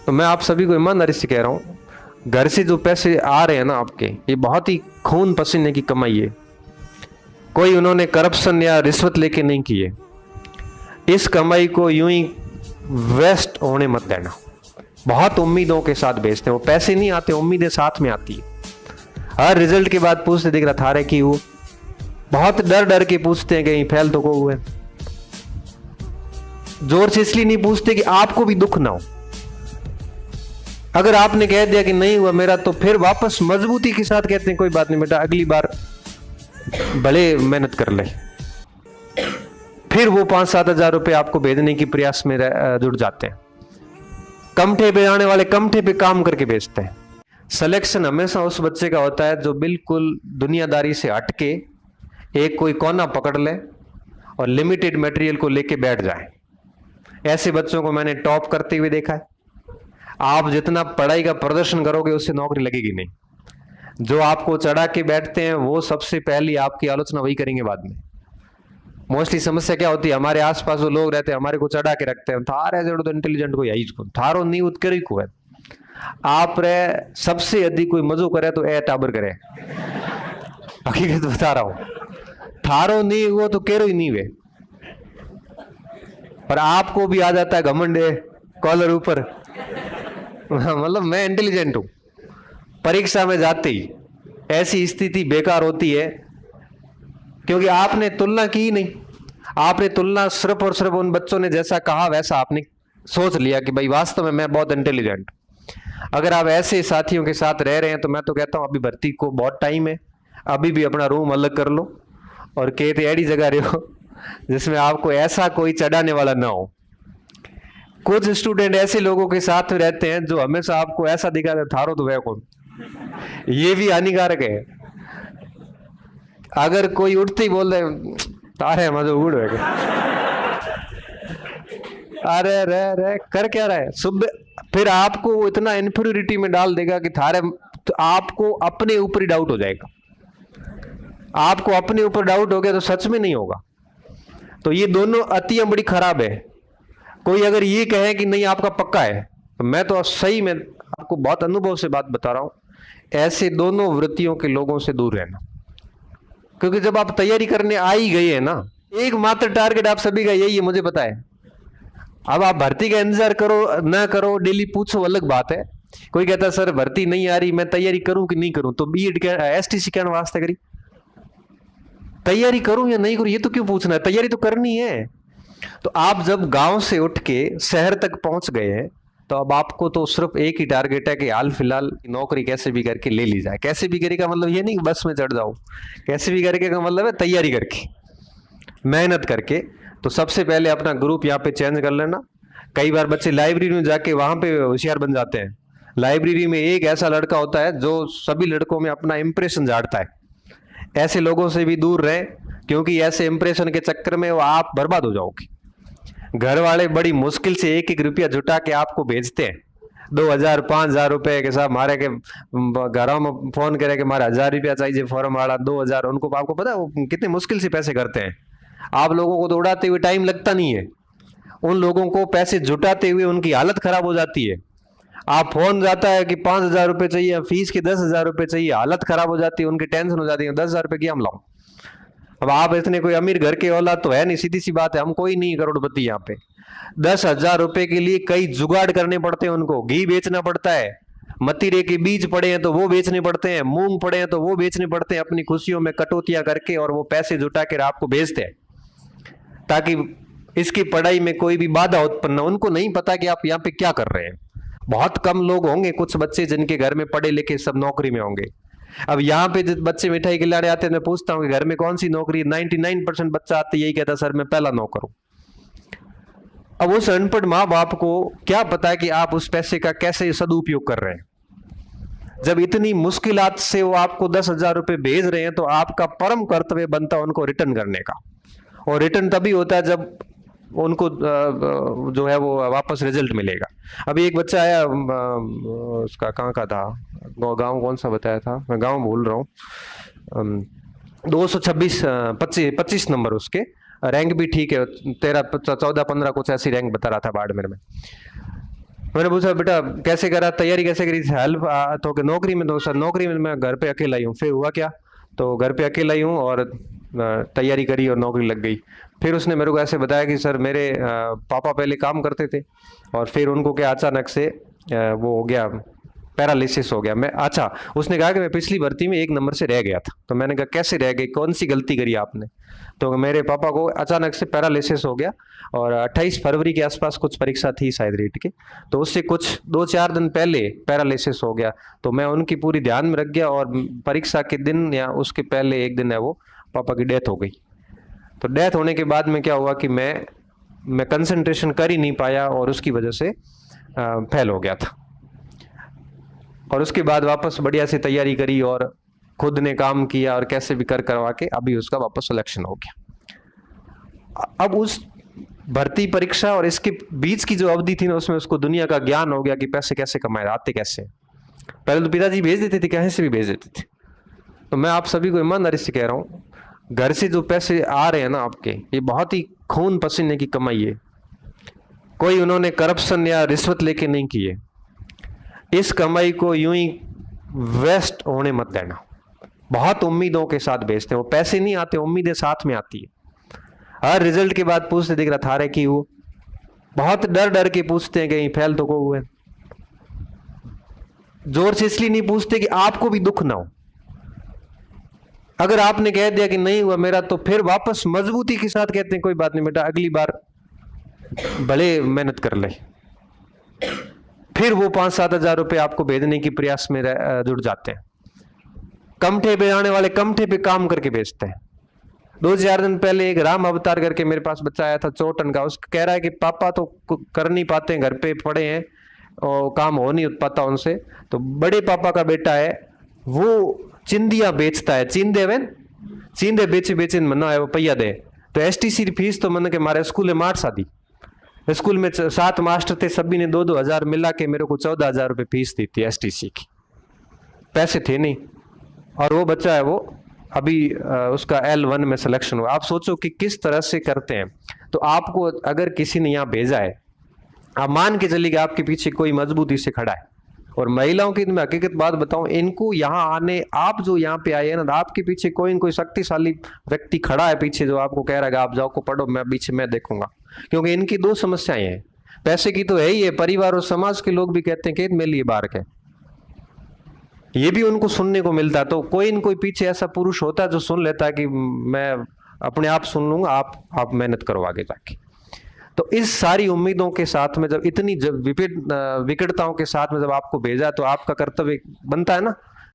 तो मैं आप सभी को ईमानदारी से कह रहा हूँ, घर से जो पैसे आ रहे हैं ना आपके, ये बहुत ही खून पसीने की कमाई है। कोई उन्होंने करप्शन या रिश्वत लेके नहीं की है। इस कमाई को यूं ही वेस्ट होने मत देना। बहुत उम्मीदों के साथ बेचते हैं, वो पैसे नहीं आते, उम्मीदें साथ में आती है। हर रिजल्ट के बाद पूछते दिख रहा था रे कि वो बहुत डर डर के पूछते हैं कहीं फेल तो को हुए। जोर से इसलिए नहीं पूछते कि आपको भी दुख ना हो। अगर आपने कह दिया कि नहीं हुआ मेरा, तो फिर वापस मजबूती के साथ कहते हैं कोई बात नहीं बेटा, अगली बार भले मेहनत कर ले। फिर वो 5-7 हजार रुपए आपको भेजने की प्रयास में जुट जाते हैं। कमठे पे आने वाले कमठे पे काम करके बेचते हैं। सिलेक्शन हमेशा उस बच्चे का होता है जो बिल्कुल दुनियादारी से हटके एक कोई कोना पकड़ ले और लिमिटेड मटेरियल को लेके बैठ जाए। ऐसे बच्चों को मैंने टॉप करते हुए देखा है। आप जितना पढ़ाई का प्रदर्शन करोगे उससे नौकरी लगेगी नहीं। जो आपको चढ़ा के बैठते हैं वो सबसे पहली आपकी आलोचना वही करेंगे बाद में। मोस्टली समस्या क्या होती है, हमारे आसपास जो लोग रहते हैं हमारे को चढ़ा के रखते हैं, थारे जड़ो तो इंटेलिजेंट को यही को थारो नहीं उत्करी को है। आप रे सबसे अधिक कोई मजो करे तो ए टाबर करे। हकीकत बता रहा हूं, थारो नहीं हुआ तो केरो ही नहीं वे। पर आपको भी आ जाता है घमंड कॉलर ऊपर, मतलब मैं इंटेलिजेंट हूं। परीक्षा में जाते ही ऐसी स्थिति बेकार होती है क्योंकि आपने तुलना की नहीं। आपने तुलना सिर्फ और सिर्फ उन बच्चों ने जैसा कहा वैसा आपने सोच लिया कि भाई वास्तव में मैं बहुत इंटेलिजेंट। अगर आप ऐसे साथियों के साथ रह रहे हैं तो मैं तो कहता हूं अभी भर्ती को बहुत टाइम है, अभी भी अपना रूम अलग कर लो और कहते ऐडी जगह रहो जिसमें आपको ऐसा कोई चढ़ाने वाला ना हो। कुछ स्टूडेंट ऐसे लोगों के साथ रहते हैं जो हमेशा आपको ऐसा दिखाते थारो तो वह कौन। ये भी हानिकारक है। अगर कोई उठते ही बोल रहे तारे मजे उड़ रहे, अरे रे रे कर क्या रहा है सुबह, फिर आपको इतना इन्फीरियरिटी में डाल देगा कि थारे, तो आपको अपने ऊपर ही डाउट हो जाएगा। आपको अपने ऊपर डाउट हो गया तो सच में नहीं होगा। तो ये दोनों अतियां बड़ी खराब है। कोई अगर ये कहे कि नहीं आपका पक्का है, तो मैं तो सही में आपको बहुत अनुभव से बात बता रहा हूं, ऐसे दोनों वृत्तियों के लोगों से दूर रहना। क्योंकि जब आप तैयारी करने आ ही गए हैं ना, एक मात्र टारगेट आप सभी का यही है, मुझे पता है। अब आप भर्ती का इंतजार करो ना करो, डेली पूछो, अलग बात है। कोई कहता है सर भर्ती नहीं आ रही, मैं तैयारी करूं कि नहीं करूं, तो बीएड एसटीसी क्या वास्ते करी, तैयारी करूं या नहीं करूं, ये तो क्यों पूछना है, तैयारी तो करनी है। तो आप जब गांव से उठ के शहर तक पहुंच गए हैं तो अब आपको तो सिर्फ एक ही टारगेट है कि हाल फिलहाल नौकरी कैसे भी करके ले ली जाए। कैसे भी करके का मतलब ये नहीं कि बस में चढ़ जाओ, कैसे भी करके का मतलब है तैयारी करके, मेहनत करके। तो सबसे पहले अपना ग्रुप यहाँ पे चेंज कर लेना। कई बार बच्चे लाइब्रेरी में जाके वहां पे होशियार बन जाते हैं। लाइब्रेरी में एक ऐसा लड़का होता है जो सभी लड़कों में अपना इंप्रेशन झाड़ता है। ऐसे लोगों से भी दूर रहें, क्योंकि ऐसे इंप्रेशन के चक्कर में वो आप बर्बाद हो जाओगे। घर वाले बड़ी मुश्किल से एक एक रुपया जुटा के आपको भेजते हैं, 2000-5000 रुपए के साथ मारे के घरों में फोन करे कि मारे 1000 रुपया चाहिए फॉर्म वाला 2000, उनको आपको पता है वो कितने मुश्किल से पैसे करते हैं। आप लोगों को तो उड़ाते हुए टाइम लगता नहीं है, उन लोगों को पैसे जुटाते हुए उनकी हालत खराब हो जाती है। आप फोन जाता है कि 5000 रुपये चाहिए, फीस के 10,000 रुपये चाहिए, हालत खराब हो जाती है, उनकी टेंशन हो जाती है 10,000 रुपये की हम लाऊं। अब आप इतने कोई अमीर घर के औलाद तो है नहीं, सीधी सी बात है, हम कोई नहीं करोड़पति यहाँ पे। 10,000 रुपए के लिए कई जुगाड़ करने पड़ते हैं, उनको घी बेचना पड़ता है, मतीरे के बीज पड़े हैं तो वो बेचने पड़ते हैं, मूंग पड़े हैं तो वो बेचने पड़ते हैं, अपनी खुशियों में कटौतियां करके, और वो पैसे जुटा कर आपको भेजते हैं ताकि इसकी पढ़ाई में कोई भी बाधा उत्पन्न हो। उनको नहीं पता कि आप यहाँ पे क्या कर रहे हैं। बहुत कम लोग होंगे, कुछ बच्चे जिनके घर में पढ़े लिखे सब नौकरी में होंगे। अब यहाँ पे जो बच्चे मिठाई खिलाने आते हैं, मैं पूछता हूँ कि घर में कौन सी नौकरी, 99% बच्चा आते यही कहता सर मैं पहला नौकर हूं। अब उस अनपढ़ माँ बाप को क्या पता है कि आप उस पैसे का कैसे सदुपयोग कर रहे हैं। जब इतनी मुश्किलात से वो आपको 10,000 रुपए भेज रहे हैं तो आपका परम कर्तव्य बनता है उनको रिटर्न करने का। और रिटर्न तभी होता है जब उनको जो है वो वापस रिजल्ट मिलेगा। अभी एक बच्चा आया, उसका कहाँ का था, गांव कौन सा बताया था, मैं गांव भूल रहा हूँ, 226 25 नंबर उसके, रैंक भी ठीक है, 13 14 15 कुछ ऐसी रैंक बता रहा था बाड़मेर में। मैंने पूछा बेटा कैसे करा, तैयारी कैसे करी, हेल्प तो कि नौकरी में, तो सर नौकरी में मैं घर पे अकेला ही हूँ। फिर हुआ क्या, तो घर पे अकेला ही हूँ और तैयारी करी और नौकरी लग गई। फिर उसने मेरे को ऐसे बताया कि सर मेरे पापा पहले काम करते थे और फिर उनको क्या अचानक से वो हो गया, पैरालिसिस हो गया। मैं अच्छा, उसने कहा कि मैं पिछली भर्ती में 1 नंबर से रह गया था। तो मैंने कहा कैसे रह गए, कौन सी गलती करी आपने? तो मेरे पापा को अचानक से पैरालिसिस हो गया और 28 फरवरी के आसपास कुछ परीक्षा थी शायद रीट की, तो उससे कुछ 2-4 दिन पहले पैरालिसिस हो गया। तो मैं उनकी पूरी ध्यान में रख गया और परीक्षा के दिन या उसके पहले 1 दिन है वो पापा की डेथ हो गई। तो डेथ होने के बाद में क्या हुआ कि मैं कंसंट्रेशन कर ही नहीं पाया और उसकी वजह से फेल हो गया था। और उसके बाद वापस बढ़िया से तैयारी करी और खुद ने काम किया और कैसे भी करवा के अभी उसका वापस सिलेक्शन हो गया। अब उस भर्ती परीक्षा और इसके बीच की जो अवधि थी ना, उसमें उसको दुनिया का ज्ञान हो गया कि पैसे कैसे कमाए, आते कैसे। पहले तो पिताजी भेज देते थे, कहीं से भी भेज देते थे। तो मैं आप सभी को ईमानदारी से कह रहा हूँ, घर से जो पैसे आ रहे हैं ना आपके, ये बहुत ही खून पसीने की कमाई है। कोई उन्होंने करप्शन या रिश्वत लेके नहीं की है। इस कमाई को यूं ही वेस्ट होने मत देना। बहुत उम्मीदों के साथ भेजते हैं, वो पैसे नहीं आते, उम्मीदें साथ में आती है। हर रिजल्ट के बाद पूछते दिख रहा था रे कि वो बहुत डर डर के पूछते हैं कहीं फेल तो को हुए। जोर से इसलिए नहीं पूछते कि आपको भी दुख ना हो। अगर आपने कह दिया कि नहीं हुआ मेरा, तो फिर वापस मजबूती के साथ कहते हैं कोई बात नहीं बेटा, अगली बार भले मेहनत कर ले। फिर वो 5-7 हजार रुपए आपको भेजने की प्रयास में जुड़ जाते हैं। कमठे पे आने वाले कमठे पे काम करके भेजते हैं। 2-4 दिन पहले एक राम अवतार करके मेरे पास बच्चा आया था चोटन का। उसका कह रहा है कि पापा तो कर नहीं पाते हैं, घर पे पड़े हैं और काम हो नहीं पाता उनसे। तो बड़े पापा का बेटा है, वो चिंदियां बेचता है, चींदे बेचे बेचे मना है वो पैया दे। तो एसटीसी फीस तो मन के मारे स्कूल में मार सादी। स्कूल में 7 मास्टर थे, सभी ने 2-2 हजार मिला के मेरे को 14 हजार रुपये फीस दी थी एसटीसी की। पैसे थे नहीं और वो बच्चा है वो अभी उसका L1 में सिलेक्शन हुआ। आप सोचो कि किस तरह से करते हैं। तो आपको अगर किसी ने यहाँ भेजा है, आप मान के चलिए कि आपके पीछे कोई मजबूती से खड़ा है। और महिलाओं की मैं हकीकत बात बताऊं, इनको यहाँ आने, आप जो यहाँ पे आए हैं ना, आपके पीछे कोई न कोई शक्तिशाली व्यक्ति खड़ा है पीछे जो आपको कह रहा है कि आप जाओ को पढ़ो, मैं पीछे मैं देखूंगा। क्योंकि इनकी 2 समस्याएं हैं, पैसे की तो है ही है, परिवार और समाज के लोग भी कहते हैं कि मेरे लिए बार के, ये भी उनको सुनने को मिलता है। तो कोई न कोई पीछे ऐसा पुरुष होता है जो सुन लेता है कि मैं अपने आप सुन लूंगा, आप मेहनत करो आगे जाके। तो इस सारी उम्मीदों के साथ में जब इतनी विकटताओं के साथ में जब आपको भेजा, तो आपका कर्तव्य बनता है ना